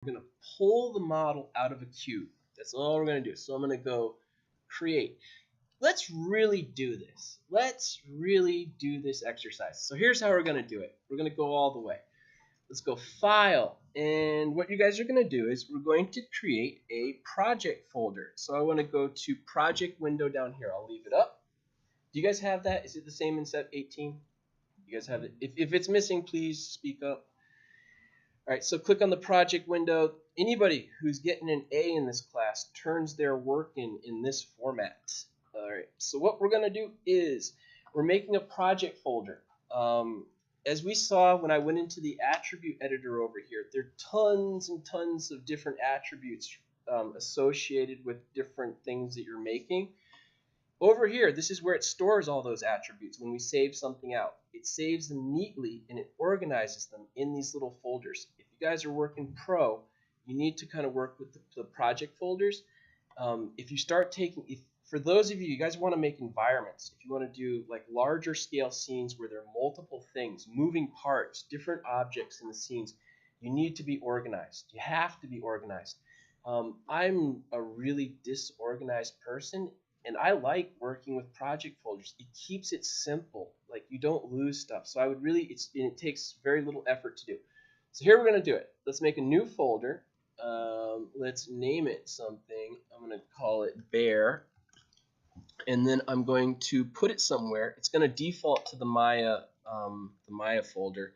We're going to pull the model out of a cube. That's all we're going to do. So I'm going to go create. Let's really do this. Let's really do this exercise. So here's how we're going to do it. We're going to go all the way. Let's go File. And what you guys are going to do is we're going to create a project folder. So I want to go to project window down here. I'll leave it up. Do you guys have that? Is it the same in set 18? You guys have it? If it's missing, please speak up. All right, so click on the project window. Anybody who's getting an A in this class turns their work in this format. All right, so what we're going to do is we're making a project folder. As we saw when I went into the attribute editor over here, there are tons and tons of different attributes associated with different things that you're making. Over here, this is where it stores all those attributes when we save something out. It saves them neatly and it organizes them in these little folders. If you guys are working pro, you need to kind of work with the project folders. If you start taking, for those of you guys want to make environments, if you want to do like larger scale scenes where there are multiple things, moving parts, different objects in the scenes, you need to be organized. You have to be organized. I'm a really disorganized person, and I like working with project folders. It keeps it simple. Like, you don't lose stuff. So I would really, it takes very little effort to do. So here we're going to do it. Let's make a new folder. Let's name it something. I'm going to call it Bear. And then I'm going to put it somewhere. It's going to default to the Maya folder.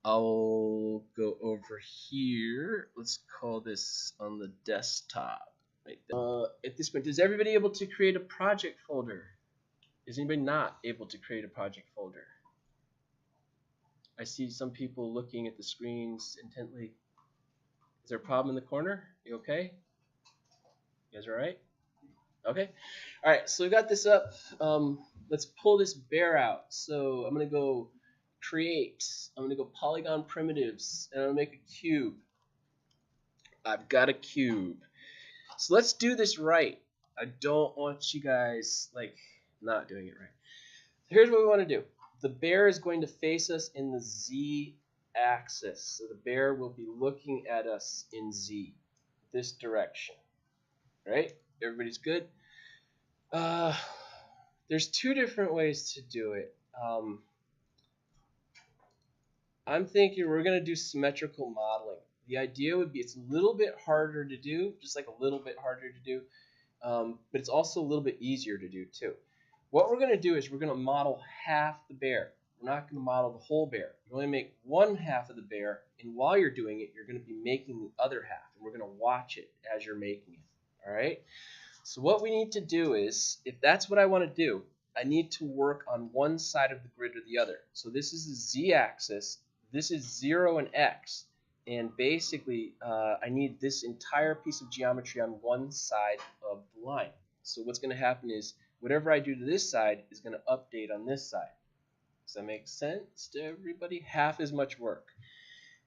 I'll go over here. Let's call this on the desktop. Right there. At this point, is everybody able to create a project folder? Is anybody not able to create a project folder? I see some people looking at the screens intently. Is there a problem in the corner? You okay? You guys all right? Okay. All right, so we got this up. Let's pull this bear out. So I'm going to go create. I'm going to go polygon primitives, and I'm going to make a cube. I've got a cube. So let's do this right. I don't want you guys like not doing it right. Here's what we want to do. The bear is going to face us in the Z axis. So the bear will be looking at us in Z, this direction. Right? Everybody's good? There's two different ways to do it. I'm thinking we're going to do symmetrical modeling. The idea would be it's a little bit harder to do, just like a little bit harder to do, but it's also a little bit easier to do too. What we're going to do is we're going to model half the bear. We're not going to model the whole bear. You only make one half of the bear, and while you're doing it, you're going to be making the other half, and we're going to watch it as you're making it. All right? So what we need to do is, if that's what I want to do, I need to work on one side of the grid or the other. So this is the Z-axis. This is 0 and X. And basically, I need this entire piece of geometry on one side of the line. So what's going to happen is whatever I do to this side is going to update on this side. Does that make sense to everybody? Half as much work.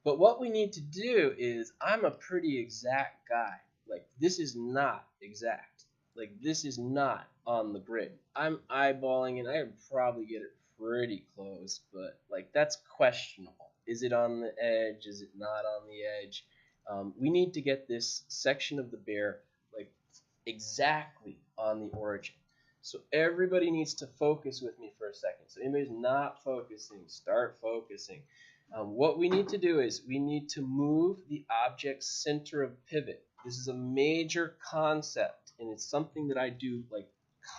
But what we need to do is, I'm a pretty exact guy. Like, this is not exact. Like, this is not on the grid. I'm eyeballing and I would probably get it pretty close, but like, that's questionable. Is it on the edge? Is it not on the edge? We need to get this section of the bear like exactly on the origin. So everybody needs to focus with me for a second. So anybody's not focusing, start focusing. What we need to do is we need to move the object's center of pivot. This is a major concept, and it's something that I do like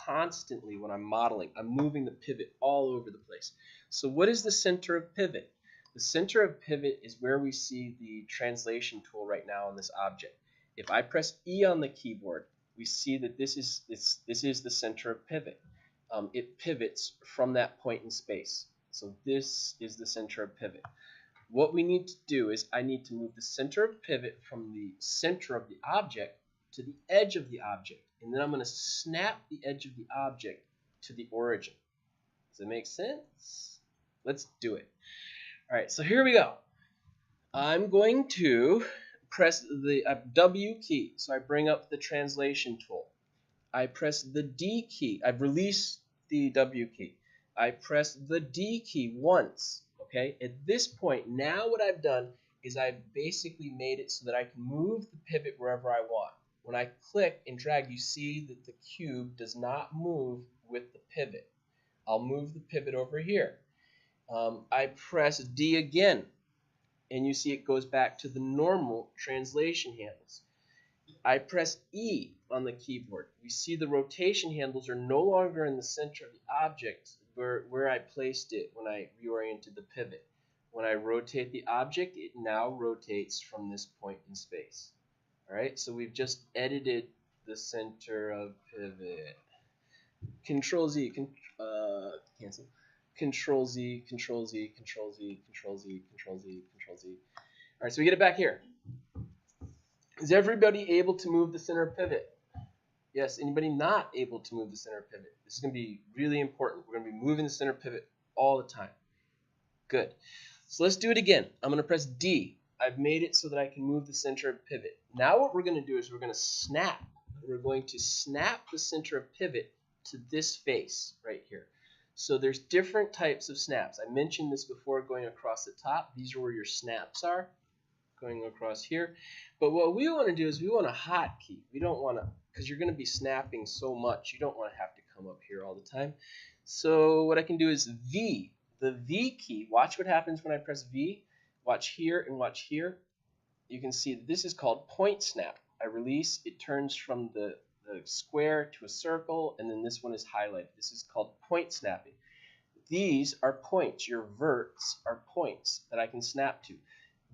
constantly when I'm modeling. I'm moving the pivot all over the place. So what is the center of pivot? The center of pivot is where we see the translation tool right now on this object. If I press E on the keyboard, we see that this is the center of pivot. It pivots from that point in space. So this is the center of pivot. What we need to do is I need to move the center of pivot from the center of the object to the edge of the object. And then I'm going to snap the edge of the object to the origin. Does that make sense? Let's do it. All right, so here we go. I'm going to press the W key. So I bring up the translation tool. I press the D key. I've released the W key. I press the D key once. Okay, at this point, now what I've done is I basically made it so that I can move the pivot wherever I want. When I click and drag, you see that the cube does not move with the pivot. I'll move the pivot over here. I press D again, and you see it goes back to the normal translation handles. I press E on the keyboard. You see the rotation handles are no longer in the center of the object where I placed it when I reoriented the pivot. When I rotate the object, it now rotates from this point in space. All right, so we've just edited the center of pivot. Control Z, cancel. Control Z, Control Z, Control Z, Control Z, Control Z, Control Z. All right, so we get it back here. Is everybody able to move the center of pivot? Yes. Anybody not able to move the center of pivot? This is going to be really important. We're going to be moving the center of pivot all the time. Good. So let's do it again. I'm going to press D. I've made it so that I can move the center of pivot. Now what we're going to do is we're going to snap. We're going to snap the center of pivot to this face right here. So there's different types of snaps. I mentioned this before going across the top. These are where your snaps are, going across here. But what we want to do is we want a hotkey. We don't want to, because you're going to be snapping so much, you don't want to have to come up here all the time. So what I can do is V. The V key, watch what happens when I press V. Watch here and watch here. You can see that this is called point snap. I release, it turns from the square to a circle, and then this one is highlighted. This is called point snapping. These are points. Your verts are points that I can snap to.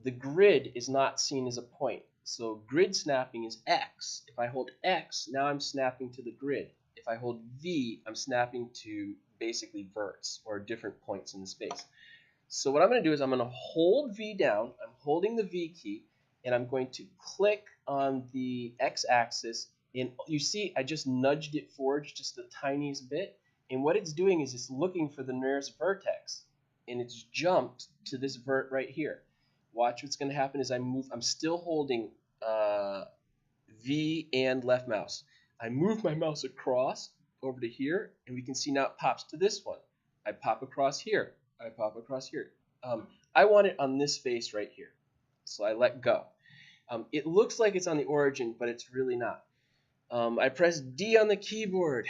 The grid is not seen as a point. So grid snapping is X. If I hold X, now I'm snapping to the grid. If I hold V, I'm snapping to basically verts or different points in the space. So what I'm going to do is I'm going to hold V down. I'm holding the V key, and I'm going to click on the X axis. And you see I just nudged it forward just the tiniest bit. And what it's doing is it's looking for the nearest vertex. And it's jumped to this vert right here. Watch what's going to happen as I move. I'm still holding V and left mouse. I move my mouse across over to here, and we can see now it pops to this one. I pop across here. I pop across here. I want it on this face right here. So I let go. It looks like it's on the origin, but it's really not. I press D on the keyboard.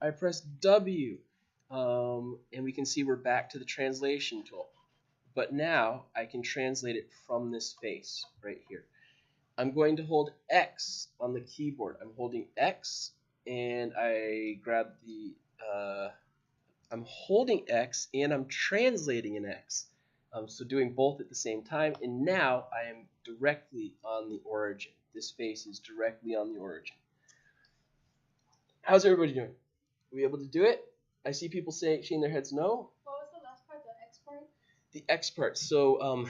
I press W. And we can see we're back to the translation tool. But now I can translate it from this face right here. I'm going to hold X on the keyboard. I'm holding X, and I grab the, I'm holding X, and I'm translating an X. So doing both at the same time, and now I am directly on the origin. This face is directly on the origin. How's everybody doing? Are we able to do it? I see people shaking their heads no. What was the last part, the X part? The X part. So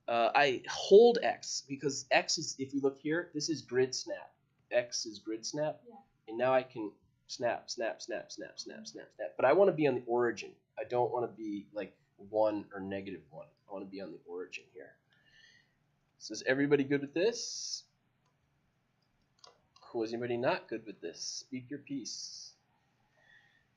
I hold X because X is, if you look here, this is grid snap. X is grid snap. Yeah. And now I can snap, snap, snap, snap, snap, snap, snap. But I want to be on the origin. I don't want to be like 1 or -1. I want to be on the origin here. So is everybody good with this? Cool. Is anybody not good with this? Speak your piece.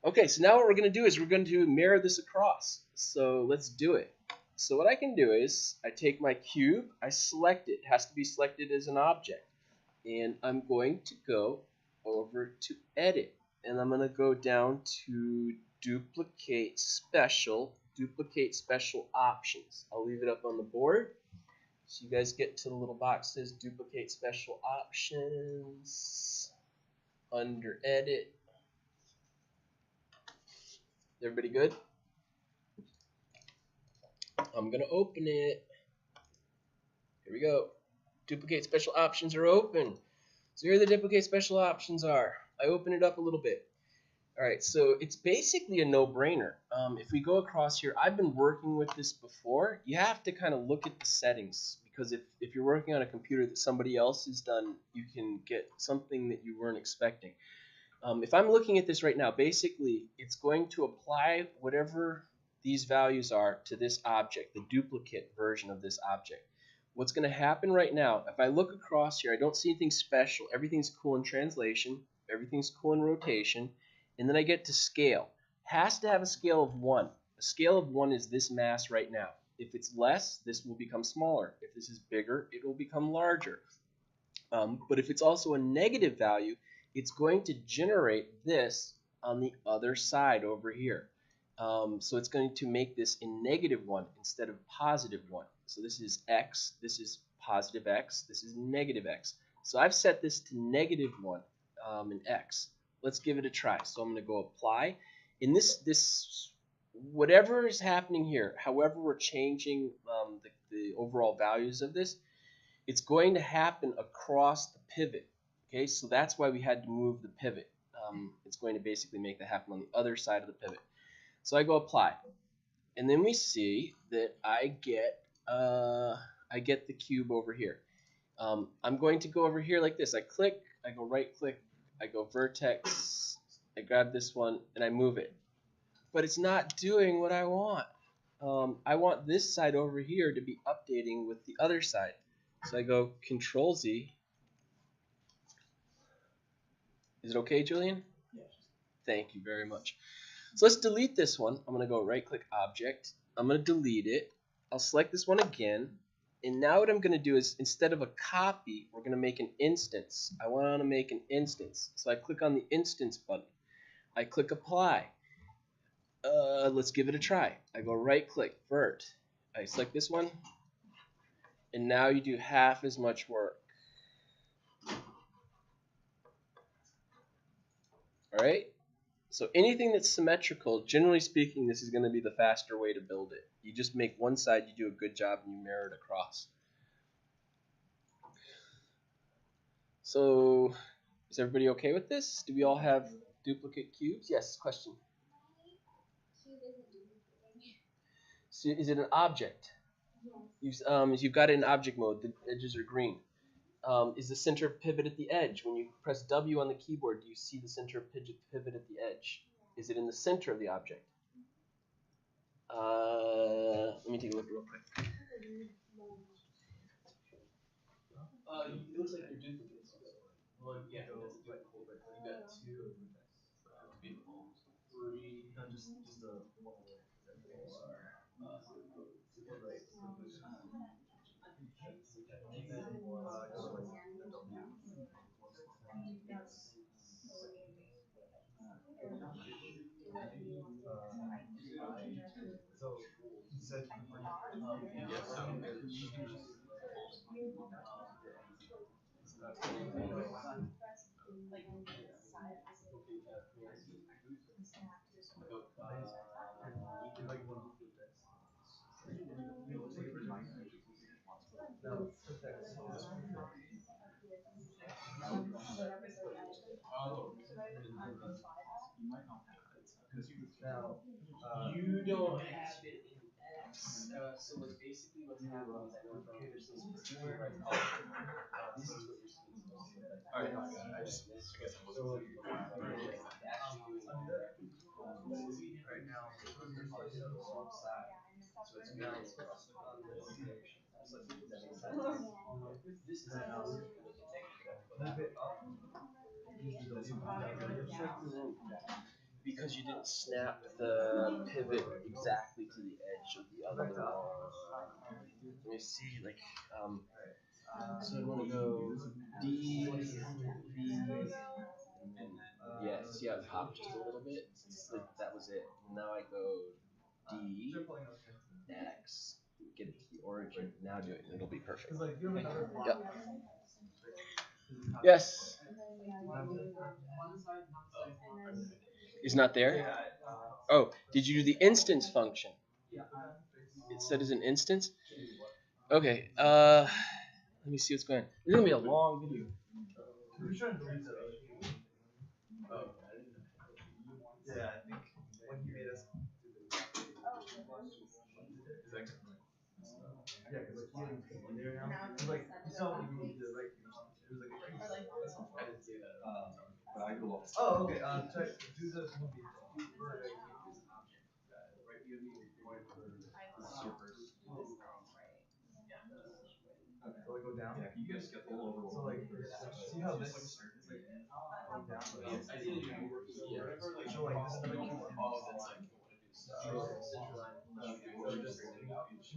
Okay, so now what we're going to do is we're going to mirror this across. So let's do it. So what I can do is I take my cube, I select it. It has to be selected as an object. And I'm going to go over to Edit. And I'm going to go down to Duplicate Special Options. I'll leave it up on the board. So you guys get to the little box that says Duplicate Special Options under Edit. Everybody good? I'm going to open it. Here we go. Duplicate Special Options are open. So here the Duplicate Special Options are. I open it up a little bit. Alright, so it's basically a no-brainer. If we go across here, I've been working with this before. You have to kind of look at the settings, because if you're working on a computer that somebody else has done, you can get something that you weren't expecting. If I'm looking at this right now, basically it's going to apply whatever these values are to this object, the duplicate version of this object. What's going to happen right now, if I look across here, I don't see anything special. Everything's cool in translation. Everything's cool in rotation. And then I get to scale. Has to have a scale of 1. A scale of 1 is this mass right now. If it's less, this will become smaller. If this is bigger, it will become larger. But if it's also a negative value, it's going to generate this on the other side over here. So it's going to make this a -1 instead of +1. So this is x, this is positive x, this is negative x. So I've set this to -1 in x. Let's give it a try. So I'm going to go apply. In this whatever is happening here, however we're changing the overall values of this, it's going to happen across the pivot. Okay, so that's why we had to move the pivot. It's going to basically make that happen on the other side of the pivot. So I go apply, and then we see that I get the cube over here. I'm going to go over here like this. I click, I go right click, I go vertex, I grab this one, and I move it. But it's not doing what I want. I want this side over here to be updating with the other side. So I go Control Z. Is it okay, Julian? Yes. Thank you very much. So let's delete this one. I'm going to go right click Object. I'm going to delete it. I'll select this one again. And now what I'm going to do is, instead of a copy, we're going to make an instance. I want to make an instance. So I click on the instance button. I click Apply. Let's give it a try. I go right click, Vert. I select this one. And now you do half as much work. Alright? So anything that's symmetrical, generally speaking, this is going to be the faster way to build it. You just make one side, you do a good job, and you mirror it across. So is everybody okay with this? Do we all have duplicate cubes? Yes, question. Cube isn't duplicating. So is it an object? You've got it in object mode. The edges are green. Is the center of pivot at the edge? When you press W on the keyboard, do you see the center of pivot at the edge? Is it in the center of the object? Let me take a look real quick. It looks like they're duplicates. One, yeah, that's a duplicate. You got two, three. No, just the one away. And then go like the W. So you said like one off with this. No, put that now, You don't have it in X. So what's basically what's happening is I know from this is where I call it. This is what you're seeing. Alright, no, I just, I guess I wasn't Right now, swap side. So it's now across on the location. So that makes sense. This is move it up. Use the W. because you didn't snap the pivot exactly to the edge of the other one. Let me see, like, so I want to go D, V, and then, yeah, see how it popped just a little bit? It's like, that was it. Now I go D, X, get it to the origin. Now do it, and it'll be perfect. Yep. Yes. Is not there? Oh, did you do the instance function? It said as an instance? Okay, let me see what's going on. This is gonna be a long video. Yeah, I think when he made us do the yeah, because like he didn't be there now. Like he saw when you did the right thing. It was like a crease. I didn't see that. But I go off. Oh, okay. Check. Do the movie. Right, you going for surfers. Okay, so I go down. Yeah, you guys get the whole overall. So like, see how this is like going down. I did it. Yeah. So like this is the cube. Oh, that's like.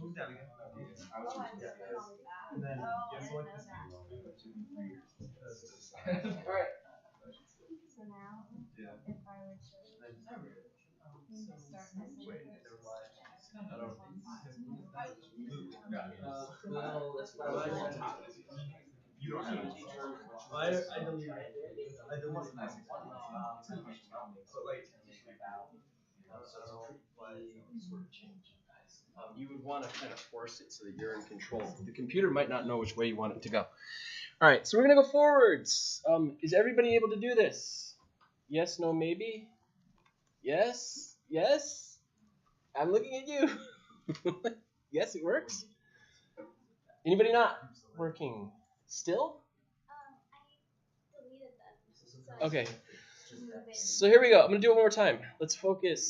Move down again. I was yeah. And then select this thing. All right. So now, Yeah. if I were to start messing Wait, with never mind. I don't. Got it. Well, that's what You don't have it. I deleted it. I deleted my 6 But like, you would want to kind of force it so that you're in control. The computer might not know which way you want it to go. All right, so we're gonna go forwards. Is everybody able to do this? Yes, no, maybe. Yes, yes. I'm looking at you. Yes, it works. Anybody not working? Still? I deleted them. Okay. Move in. So here we go. I'm gonna do it one more time. Let's focus.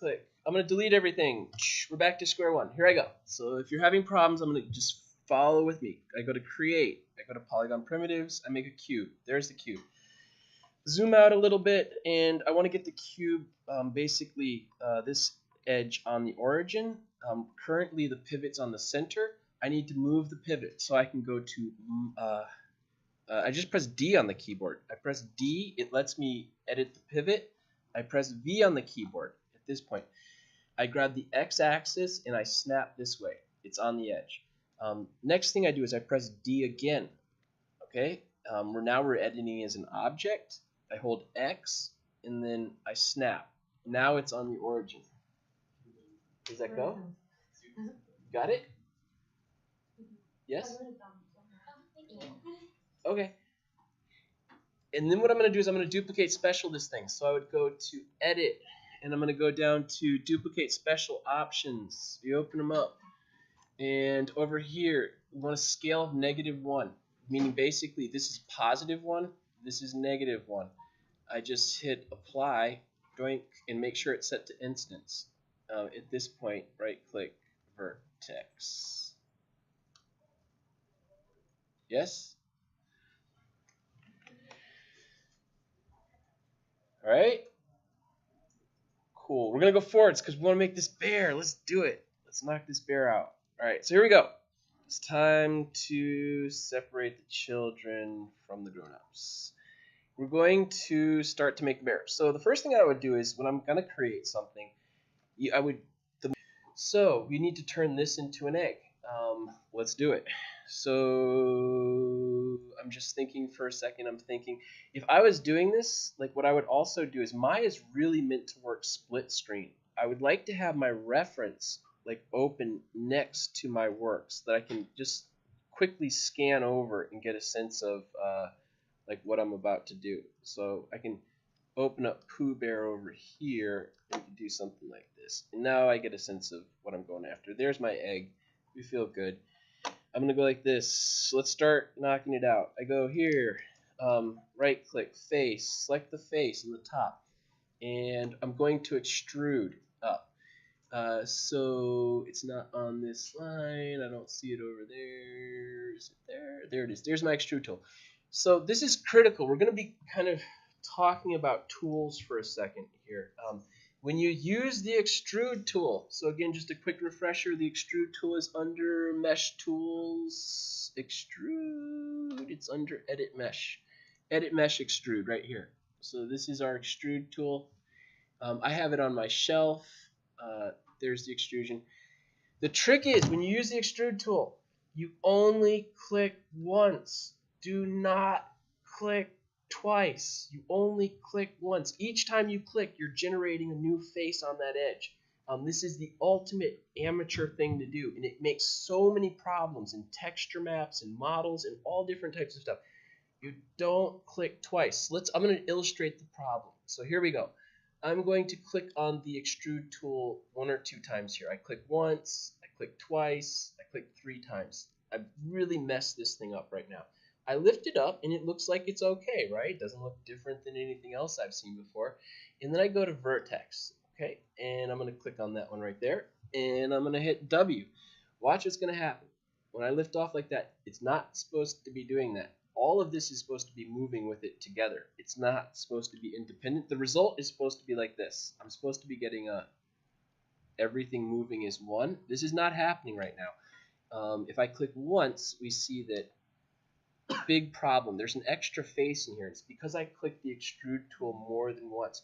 Click. I'm gonna delete everything. We're back to square one. Here I go. So if you're having problems, I'm gonna just follow with me. I go to create. I go to polygon primitives. I make a cube. There's the cube. Zoom out a little bit, and I want to get the cube basically this edge on the origin. Currently the pivot's on the center. I need to move the pivot so I can go to I just press D on the keyboard. I press D, it lets me edit the pivot. I press V on the keyboard at this point. I grab the x-axis and I snap this way. It's on the edge. Next thing I do is I press D again. Okay, we're editing as an object. I hold X and then I snap. Now it's on the origin. Does that go? Got it? Yes? Okay. And then what I'm going to do is I'm going to duplicate special this thing. So I would go to edit and I'm going to go down to duplicate special options. You open them up. And over here, we want a scale of -1, meaning basically this is +1, this is -1. I just hit apply, doink, and make sure it's set to instance. At this point, right click vertex. Yes? All right. Cool. We're going to go forwards because we want to make this bear. Let's do it. Let's knock this bear out. All right. So here we go. It's time to separate the children from the grown-ups. We're going to start to make a bear. So the first thing I would do is when I'm going to create something, so we need to turn this into an egg. Let's do it. So I'm just thinking for a second. I'm thinking if I was doing this, like what I would also do is Maya is really meant to work split screen. I would like to have my reference like open next to my work so that I can just quickly scan over and get a sense of like what I'm about to do. So I can open up Pooh Bear over here and do something like this. And now I get a sense of what I'm going after. There's my egg. We feel good. I'm going to go like this. Let's start knocking it out. I go here, right click, face, select the face in the top. And I'm going to extrude up. So it's not on this line. I don't see it over there. Is it there? There it is. There's my extrude tool. So this is critical. We're going to be kind of talking about tools for a second here. When you use the extrude tool, so again, just a quick refresher, the extrude tool is under mesh tools, extrude, it's under edit mesh extrude right here. So this is our extrude tool. I have it on my shelf. There's the extrusion. The trick is when you use the extrude tool, you only click once. Do not click twice. You only click once. Each time you click, you're generating a new face on that edge. This is the ultimate amateur thing to do, and it makes so many problems in texture maps and models and all different types of stuff. You don't click twice. I'm going to illustrate the problem. So here we go. I'm going to click on the extrude tool 1 or 2 times here. I click once, I click twice, I click 3 times. I've really messed this thing up right now. I lift it up and it looks like it's okay, right? It doesn't look different than anything else I've seen before. And then I go to vertex, okay? And I'm going to click on that one right there. And I'm going to hit W. Watch what's going to happen. When I lift off like that, it's not supposed to be doing that. All of this is supposed to be moving with it together. It's not supposed to be independent. The result is supposed to be like this. I'm supposed to be getting a everything moving is 1. This is not happening right now. If I click once, we see that big problem. There's an extra face in here. It's because I clicked the extrude tool more than once.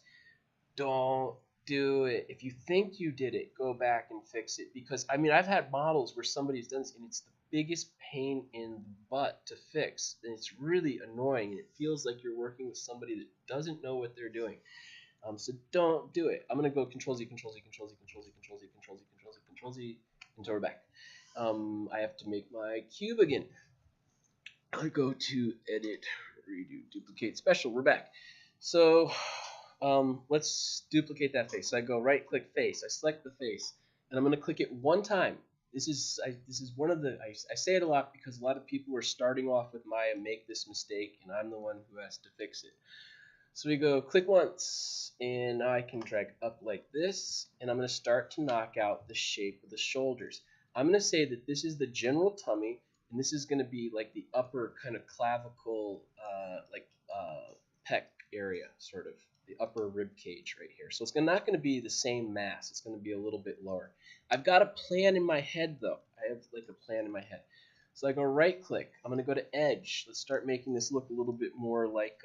Don't do it. If you think you did it, go back and fix it. Because, I mean, I've had models where somebody's done this, and it's the biggest pain in the butt to fix. And it's really annoying, and it feels like you're working with somebody that doesn't know what they're doing. So don't do it. I'm going to go Control-Z, Control-Z, Control-Z, Control-Z, Control-Z, Control-Z, Control-Z, Control-Z, until we're back. I have to make my cube again. I go to Edit, Redo, Duplicate, Special. We're back. So let's duplicate that face. So I go right-click Face. I select the face, and I'm going to click it one time. This is one of the I say it a lot because a lot of people are starting off with Maya, make this mistake, and I'm the one who has to fix it. So we go click once, and now I can drag up like this, and I'm going to start to knock out the shape of the shoulders. I'm going to say that this is the general tummy, and this is going to be like the upper kind of clavicle, pec area, sort of the upper rib cage right here. So it's not going to be the same mass. It's going to be a little bit lower. I've got a plan in my head, though. I have like a plan in my head. So I go right click. I'm going to go to edge. Let's start making this look a little bit more like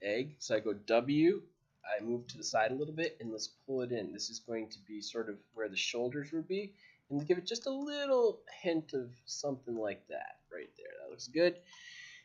egg. So I go W, I move to the side a little bit, and let's pull it in. This is going to be sort of where the shoulders would be, and give it just a little hint of something like that right there. That looks good.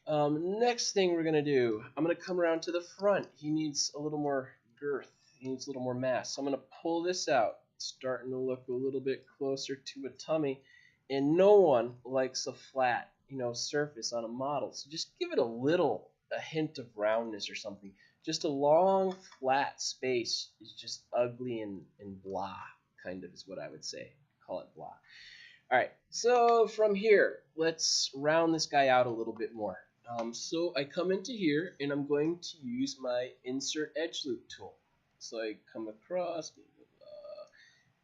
Next thing we're going to do, I'm going to come around to the front. He needs a little more girth. He needs a little more mass. So I'm going to pull this out. It's starting to look a little bit closer to a tummy, and no one likes a flat, surface on a model. So just give it a hint of roundness or something. Just a long flat space is just ugly and blah, kind of is what I would say. Call it blah. All right, so from here, let's round this guy out a little bit more. So I come into here, and I'm going to use my Insert Edge Loop tool. So I come across,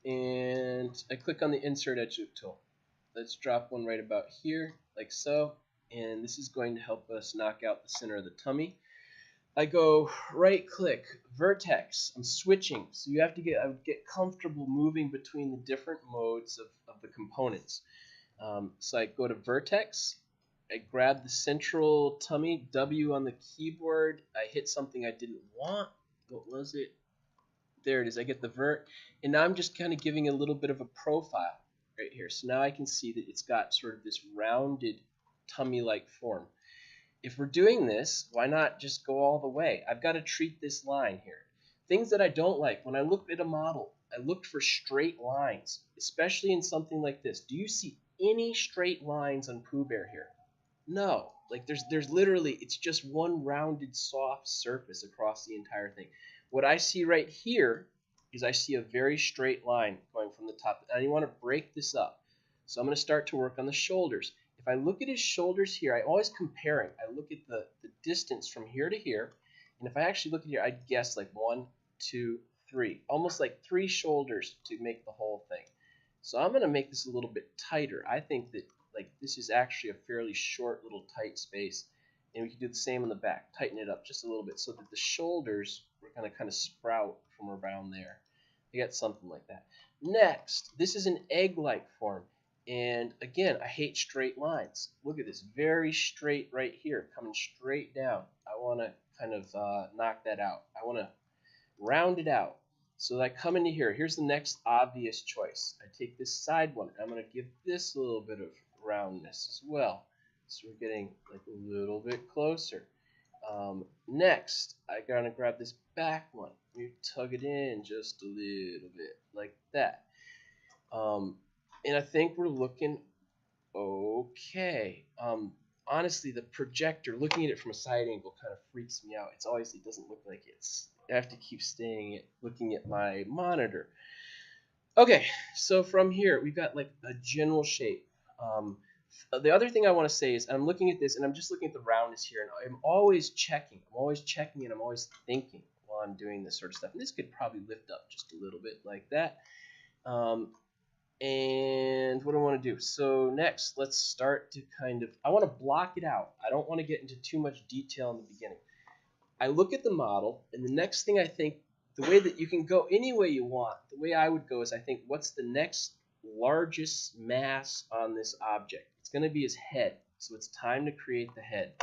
and I click on the Insert Edge Loop tool. Let's drop one right about here, like so. And this is going to help us knock out the center of the tummy. I go right click, vertex. I'm switching, so you have to get comfortable moving between the different modes of the components. So I go to vertex, I grab the central tummy, W on the keyboard, I hit something I didn't want. What was it? There it is. I get the vert, and now I'm just kind of giving a little bit of a profile right here. So now I can see that it's got sort of this rounded tummy-like form. If we're doing this, why not just go all the way? I've got to treat this line here. Things that I don't like, when I looked at a model, I looked for straight lines, especially in something like this. Do you see any straight lines on Pooh Bear here? No. Like there's literally, it's just one rounded soft surface across the entire thing. What I see right here is I see a very straight line going from the top. And I want to break this up. So I'm going to start to work on the shoulders. If I look at his shoulders here, I'm always comparing. I look at the distance from here to here. And if I actually look at here, I'd guess like 1, 2, 3. Almost like 3 shoulders to make the whole thing. So I'm going to make this a little bit tighter. I think that like this is actually a fairly short little tight space. And we can do the same on the back. Tighten it up just a little bit so that the shoulders are going to kind of sprout from around there. You get something like that. Next, this is an egg-like form. And again, I hate straight lines. Look at this, very straight right here, coming straight down. I want to kind of knock that out. I want to round it out. So I come into here. Here's the next obvious choice. I take this side one, and I'm going to give this a little bit of roundness as well. So we're getting like a little bit closer. Next, I'm going to grab this back one. You tug it in just a little bit like that. And I think we're looking okay. Honestly, the projector, looking at it from a side angle kind of freaks me out. It doesn't look like it's, I have to keep looking at my monitor. Okay, so from here, we've got like a general shape. The other thing I want to say is, I'm looking at this, and I'm just looking at the roundness here, and I'm always checking. I'm always checking, and I'm always thinking while I'm doing this sort of stuff. And this could probably lift up just a little bit like that. And what do I want to do? So next, let's start to I want to block it out. I don't want to get into too much detail in the beginning. I look at the model, and the next thing I think the way that you can go any way you want. The way I would go is I think, what's the next largest mass on this object? It's going to be his head. So it's time to create the head.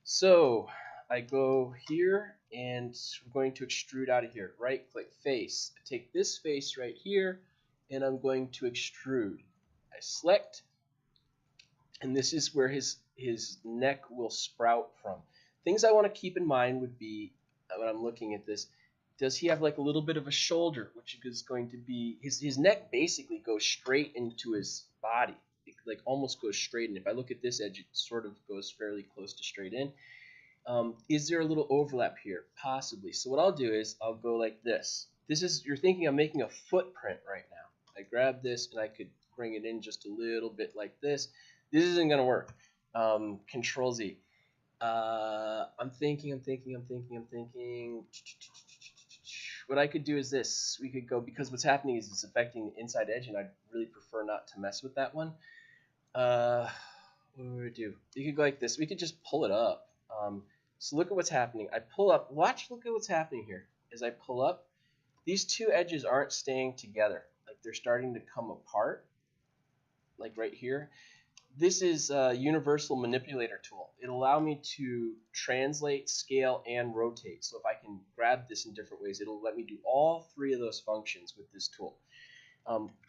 So I go here and we're going to extrude out of here. Right click face. I take this face right here and I'm going to extrude. I select, and this is where his neck will sprout from. Things I want to keep in mind would be, when I'm looking at this, does he have like a little bit of a shoulder, which is going to be, his neck basically goes straight into his body. It like almost goes straight in. If I look at this edge, it sort of goes fairly close to straight in. Is there a little overlap here? Possibly. So what I'll do is I'll go like this. This is, you're thinking I'm making a footprint right now. I grab this and I could bring it in just a little bit like this. This isn't going to work. Control Z. I'm thinking. What I could do is this. We could go, because what's happening is it's affecting the inside edge, and I'd really prefer not to mess with that one. What would we do? You could go like this. We could just pull it up. So look at what's happening. I pull up. Look at what's happening here. As I pull up, these two edges aren't staying together. Like they're starting to come apart. Like right here. This is a universal manipulator tool. It'll allow me to translate, scale, and rotate. So if I can grab this in different ways, it'll let me do all three of those functions with this tool.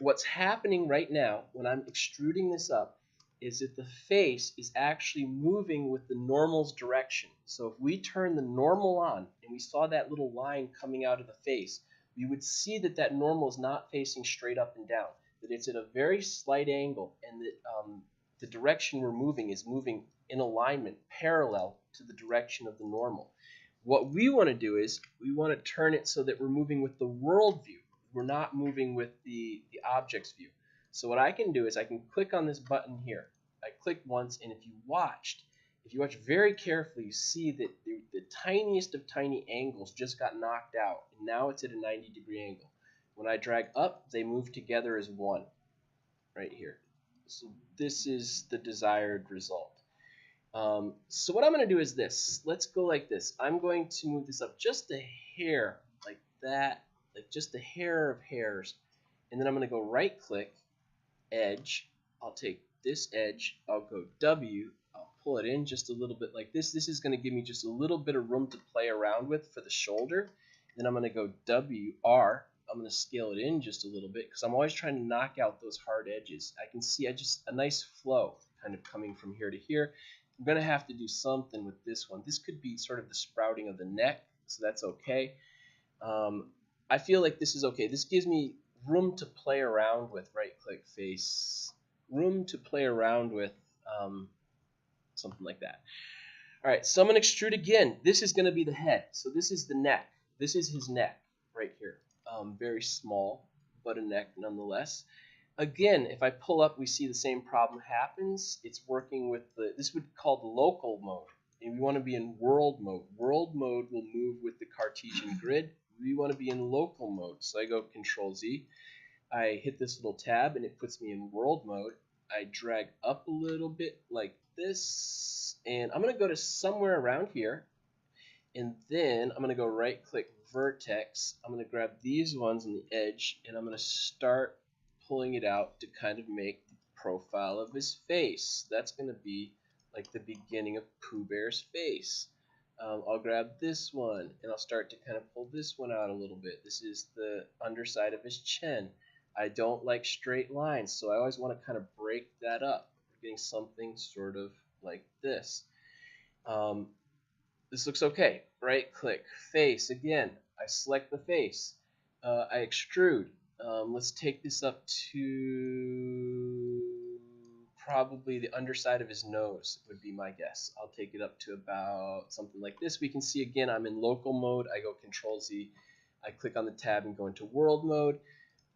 What's happening right now when I'm extruding this up is that the face is actually moving with the normal's direction. So if we turn the normal on and we saw that little line coming out of the face, we would see that that normal is not facing straight up and down, that it's at a very slight angle, and that the direction we're moving is moving in alignment parallel to the direction of the normal. What we want to do is we want to turn it so that we're moving with the world view. We're not moving with the object's view. So what I can do is I can click on this button here. I click once, and if you watch very carefully, you see that the tiniest of tiny angles just got knocked out, and now it's at a 90-degree angle. When I drag up, they move together as one right here. So this is the desired result. So what I'm going to do is this. Let's go like this. I'm going to move this up just a hair, like that, like just a hair of hairs. And then I'm going to go right click, edge. I'll take this edge. I'll go W. I'll pull it in just a little bit like this. This is going to give me just a little bit of room to play around with for the shoulder. Then I'm going to go W, R. I'm going to scale it in just a little bit because I'm always trying to knock out those hard edges. I can see a nice flow kind of coming from here to here. I'm going to have to do something with this one. This could be sort of the sprouting of the neck, so that's okay. I feel like this is okay. This gives me room to play around with. Right click face. Room to play around with something like that. All right, so I'm going to extrude again. This is going to be the head. So this is the neck. This is his neck right here. Very small, but a neck nonetheless. Again, if I pull up, we see the same problem happens. It's working with this would be called local mode. And we want to be in world mode. World mode will move with the Cartesian grid. We want to be in local mode. So I go Control Z. I hit this little tab and it puts me in world mode. I drag up a little bit like this. And I'm going to go to somewhere around here. And then I'm going to go right click vertex. I'm going to grab these ones on the edge and I'm going to start pulling it out to kind of make the profile of his face. That's going to be like the beginning of Pooh Bear's face. I'll grab this one and I'll start to kind of pull this one out a little bit. This is the underside of his chin. I don't like straight lines, so I always want to kind of break that up. We're getting something sort of like this. This looks okay. Right click, face again. I select the face. I extrude. Let's take this up to probably the underside of his nose would be my guess. I'll take it up to about something like this. We can see again I'm in local mode. I go Control Z. I click on the tab and go into world mode.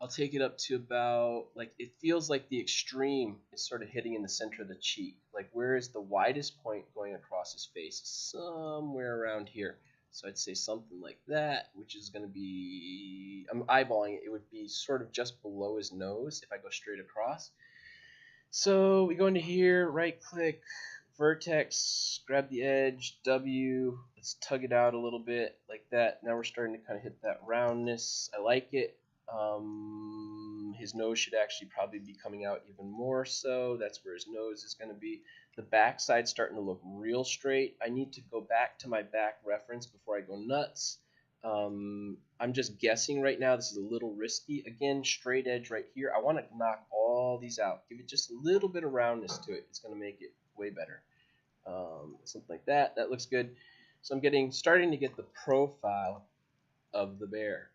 I'll take it up to about, like, it feels like the extreme is sort of hitting in the center of the cheek. Like, where is the widest point going across his face? Somewhere around here. So I'd say something like that, which is going to be, I'm eyeballing it. It would be sort of just below his nose if I go straight across. So we go into here, right click, vertex, grab the edge, W, let's tug it out a little bit like that. Now we're starting to kind of hit that roundness. I like it. His nose should actually probably be coming out even more so. That's where his nose is going to be. The back side's starting to look real straight. I need to go back to my back reference before I go nuts. I'm just guessing right now. This is a little risky. Again, straight edge right here. I want to knock all these out. Give it just a little bit of roundness to it. It's going to make it way better. Something like that. That looks good. So I'm starting to get the profile of the bear.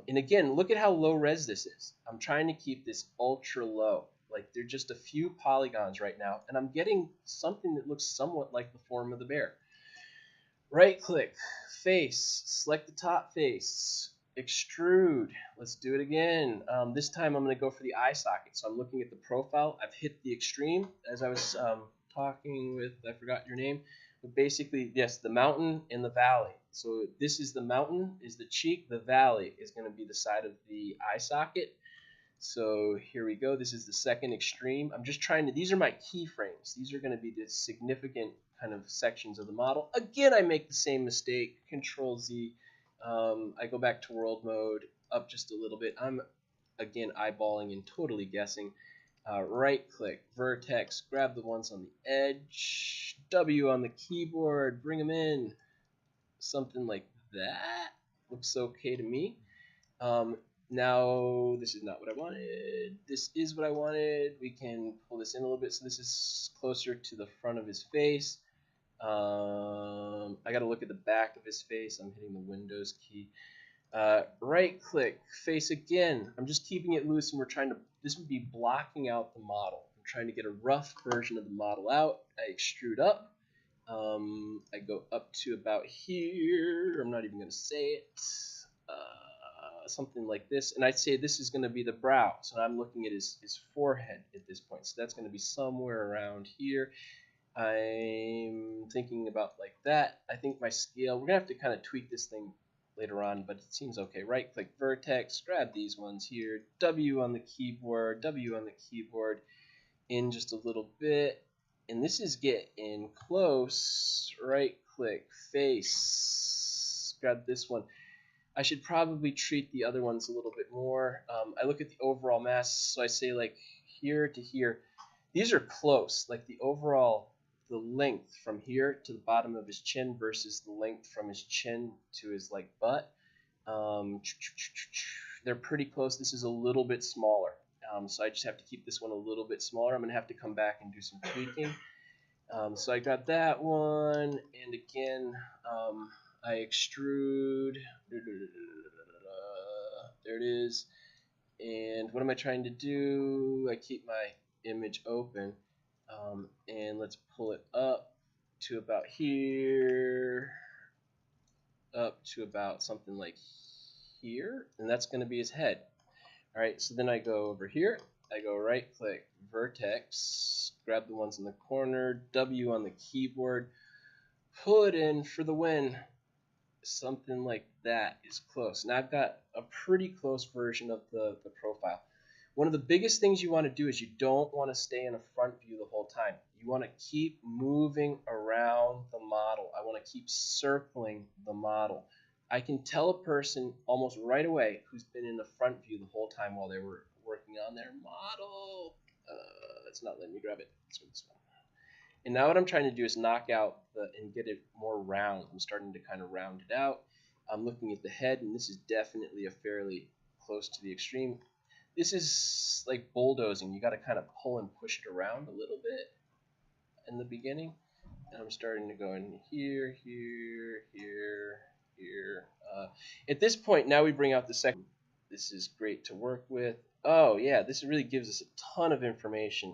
And again, look at how low res this is. I'm trying to keep this ultra low. Like they're just a few polygons right now, and I'm getting something that looks somewhat like the form of the bear. Right click, face, select the top face, extrude. Let's do it again. This time I'm going to go for the eye socket. So I'm looking at the profile. I've hit the extreme as I was talking with, I forgot your name. But basically, yes, the mountain and the valley. So this is the mountain, is the cheek. The valley is going to be the side of the eye socket. So here we go. This is the second extreme. I'm just trying to, these are my keyframes. These are going to be the significant kind of sections of the model. Again, I make the same mistake. Control Z. I go back to world mode, up just a little bit. I'm, again, eyeballing and totally guessing. Right click, vertex, grab the ones on the edge, W on the keyboard, bring them in. Something like that. Looks okay to me. Now, this is not what I wanted. This is what I wanted. We can pull this in a little bit. So this is closer to the front of his face. I got to look at the back of his face. I'm hitting the Windows key. Right click, face again. I'm just keeping it loose, and we're trying to, this would be blocking out the model. I'm trying to get a rough version of the model out. I extrude up. I go up to about here. I'm not even going to say it. Something like this. And I'd say this is going to be the brow. So I'm looking at his forehead at this point. So that's going to be somewhere around here. I'm thinking about like that. I think my scale, we're going to have to kind of tweak this thing later on, but it seems okay. Right click vertex, grab these ones here, W on the keyboard, W on the keyboard, in just a little bit. And this is getting close. Right click, face, grab this one. I should probably treat the other ones a little bit more. I look at the overall mass, so I say like here to here. These are close, like the overall, the length from here to the bottom of his chin versus the length from his chin to his like butt. They're pretty close. This is a little bit smaller. So I just have to keep this one a little bit smaller. I'm going to have to come back and do some tweaking. So I got that one, and again, I extrude. There it is. And what am I trying to do? I keep my image open, and let's pull it up to about here, up to about something like here, and that's going to be his head. All right, so then I go over here. I go right click, vertex, grab the ones in the corner, W on the keyboard, pull it in for the win. Something like that is close. Now I've got a pretty close version of the profile. One of the biggest things you want to do is you don't want to stay in a front view the whole time. You want to keep moving around the model. I want to keep circling the model. I can tell a person almost right away who's been in the front view the whole time while they were working on their model. It's not letting me grab it. Let's move this one. And now what I'm trying to do is knock out and get it more round. I'm starting to kind of round it out. I'm looking at the head, and this is definitely a fairly close to the extreme. This is like bulldozing. You got to kind of pull and push it around a little bit in the beginning. And I'm starting to go in here, here, here, here. At this point, now we bring out the second. This is great to work with. Oh yeah, this really gives us a ton of information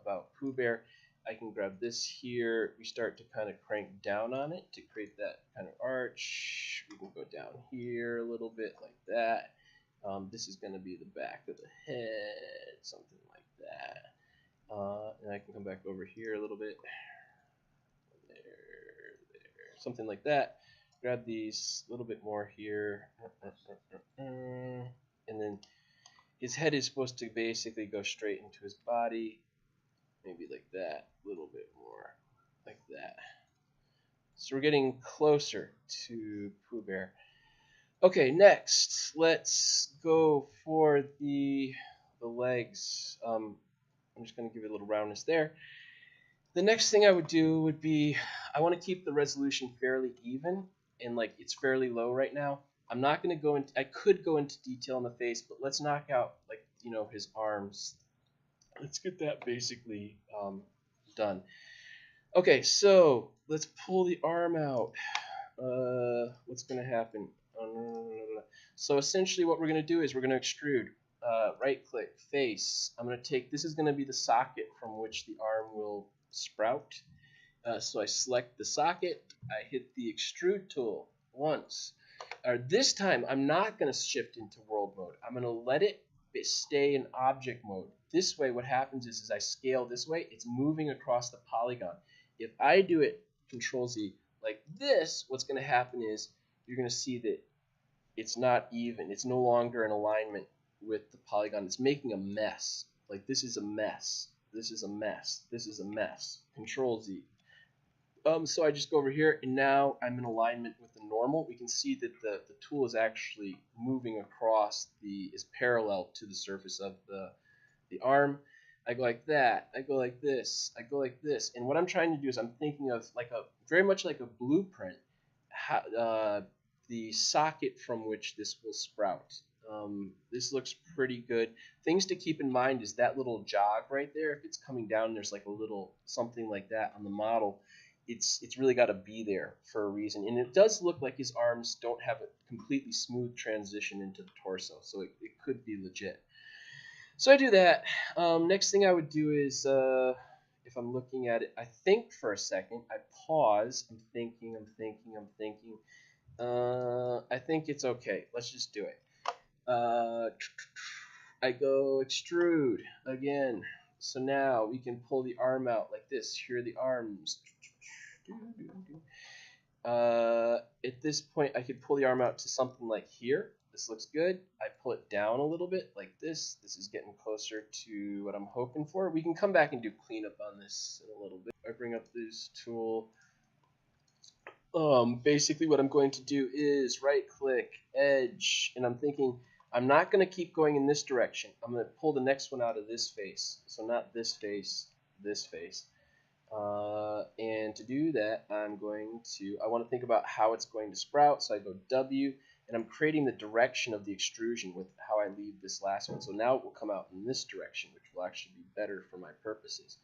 about Pooh Bear. I can grab this here. We start to kind of crank down on it to create that kind of arch. We can go down here a little bit like that. This is going to be the back of the head, something like that. And I can come back over here a little bit. There, something like that. Grab these a little bit more here. And then his head is supposed to basically go straight into his body. Maybe like that, a little bit more. like that. So we're getting closer to Pooh Bear. Okay, next, let's go for the legs. I'm just going to give it a little roundness there. The next thing I would do would be, I want to keep the resolution fairly even, and like it's fairly low right now. I'm not going to go into, I could go into detail on the face, but let's knock out, like, you know, his arms. Let's get that basically done. Okay, so let's pull the arm out. What's going to happen? So essentially what we're going to do is we're going to extrude. Right click, face. I'm going to take, this is going to be the socket from which the arm will sprout. So I select the socket, I hit the extrude tool once. This time I'm not going to shift into world mode. I'm going to let it stay in object mode. This way what happens is, as I scale this way, it's moving across the polygon. If I do it Control Z like this, what's going to happen is you're going to see that it's not even. It's no longer in alignment with the polygon. It's making a mess. Like this is a mess. This is a mess. This is a mess. Control Z. So I just go over here, and now I'm in alignment with the normal. We can see that the tool is actually moving across is parallel to the surface of the arm. I go like that. I go like this. I go like this. And what I'm trying to do is I'm thinking of like very much like a blueprint. The socket from which this will sprout. This looks pretty good. Things to keep in mind is that little jog right there. If it's coming down, there's like a little something like that on the model. It's really got to be there for a reason. And it does look like his arms don't have a completely smooth transition into the torso, so it could be legit. So I do that. Next thing I would do is, if I'm looking at it, I think for a second. I pause. I'm thinking. I think it's okay. Let's just do it. I go extrude again. So now we can pull the arm out like this. Here are the arms. At this point, I could pull the arm out to something like here. This looks good. I pull it down a little bit like this. This is getting closer to what I'm hoping for. We can come back and do cleanup on this in a little bit. I bring up this tool. Basically what I'm going to do is right click, edge, and I'm thinking I'm not going to keep going in this direction. I'm going to pull the next one out of this face. So not this face, this face. And to do that, I want to think about how it's going to sprout. So I go W, and I'm creating the direction of the extrusion with how I leave this last one. So now it will come out in this direction, which will actually be better for my purposes.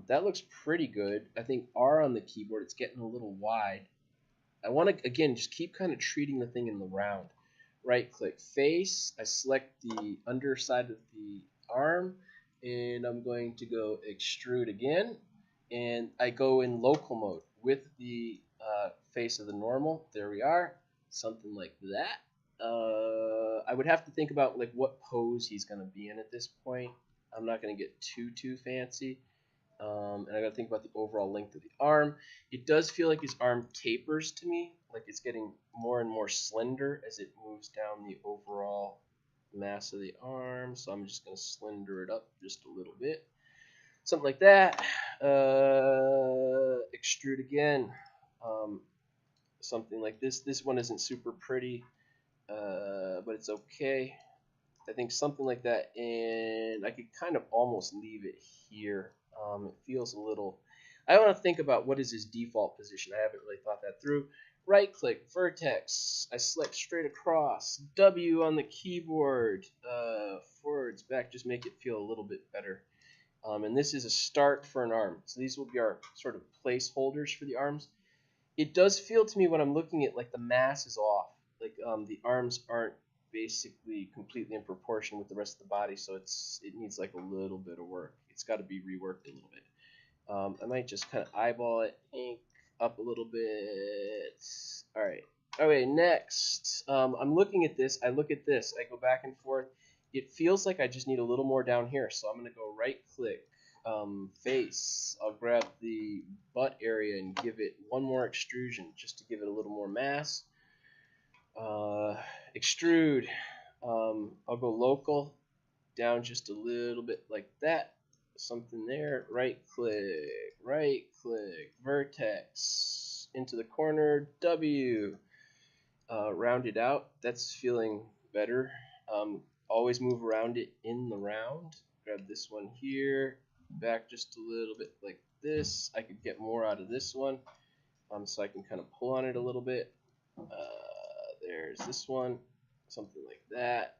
That looks pretty good. I think R on the keyboard, it's getting a little wide. I want to, again, just keep kind of treating the thing in the round. Right click, face. I select the underside of the arm, and I'm going to go extrude again. And I go in local mode with the face of the normal. There we are. Something like that. I would have to think about like what pose he's going to be in at this point. I'm not going to get too fancy. And I got to think about the overall length of the arm. It does feel like his arm tapers to me, like it's getting more and more slender as it moves down the overall mass of the arm. So I'm just going to slender it up just a little bit. Something like that. Extrude again. Something like this. This one isn't super pretty, but it's okay. I think something like that, and I could kind of almost leave it here. It feels a little. I want to think about what is his default position. I haven't really thought that through. Right click, vertex. I select straight across. W on the keyboard. Forwards, back, just make it feel a little bit better. And this is a start for an arm. So these will be our sort of placeholders for the arms. It does feel to me when I'm looking at like the mass is off. Like the arms aren't basically completely in proportion with the rest of the body, so it needs like a little bit of work. It's got to be reworked a little bit. I might just kind of eyeball it, ink up a little bit. All right. Okay, next. I'm looking at this. I look at this. I go back and forth. It feels like I just need a little more down here, so I'm going to go right click, face. I'll grab the butt area and give it one more extrusion just to give it a little more mass. Extrude. I'll go local, down just a little bit like that. something there. Right click, vertex into the corner, W. Round it out. That's feeling better. Always move around it in the round. Grab this one here, back just a little bit like this. I could get more out of this one, so I can kind of pull on it a little bit. There's this one, something like that,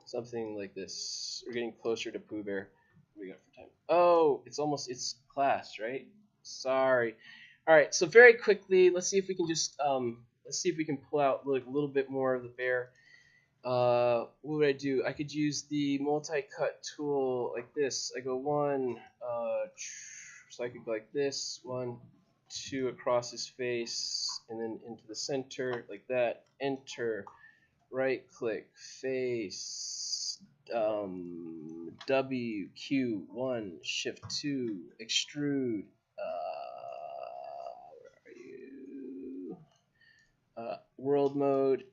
something like this. We're getting closer to Pooh Bear. What do we got for time? Oh, it's class, right? Sorry. All right, so very quickly, let's see if we can just pull out like a little bit more of the bear. What would I do? I could use the multi-cut tool like this. I go one, so I could go like this, 1, 2 across his face, and then into the center like that. Enter, right click, face, W, Q, 1, Shift 2, extrude. Where are you? World mode.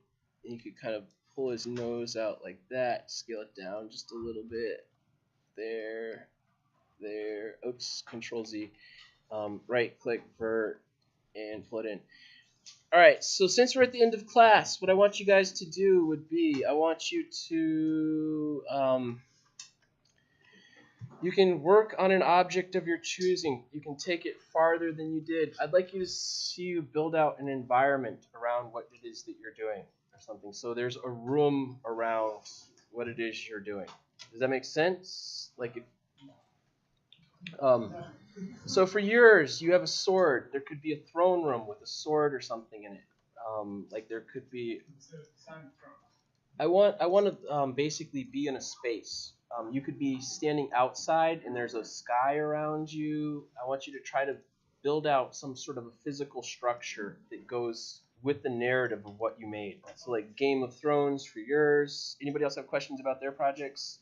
You could kind of pull his nose out like that, scale it down just a little bit. There. Oops, Control Z. Right click, vert, and pull it in. Alright, so since we're at the end of class, what I want you guys to do would be, I want you to, you can work on an object of your choosing. You can take it farther than you did. I'd like you to see you build out an environment around what it is that you're doing or something. So there's a room around what it is you're doing. Does that make sense? Like, if, so for yours, you have a sword. There could be a throne room with a sword or something in it. Like there could be. I want to basically be in a space. You could be standing outside and there's a sky around you. I want you to try to build out some sort of a physical structure that goes with the narrative of what you made. So like Game of Thrones for yours. Anybody else have questions about their projects?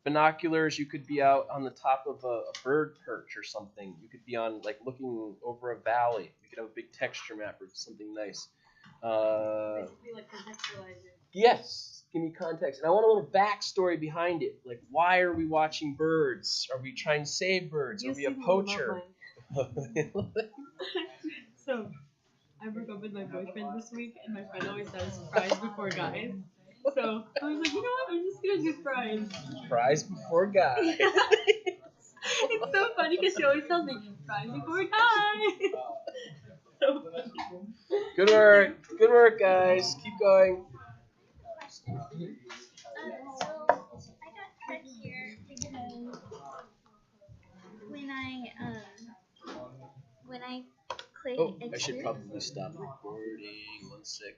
Binoculars, you could be out on the top of a bird perch or something. You could be on like looking over a valley. You could have a big texture map or something nice. Basically like contextualize it. Yes, give me context. And I want a little backstory behind it. Like, why are we watching birds? Are we trying to save birds? Are we a poacher? So, I broke up with my boyfriend this week, and my friend always says fries before guys. So, I was like, you know what? I'm just gonna do fries. Fries before guys. It's so funny because she always tells me fries before guys. So funny. Good work, guys. Keep going. So I got stuck here because when I click Oh, I should probably stop recording. 1 second.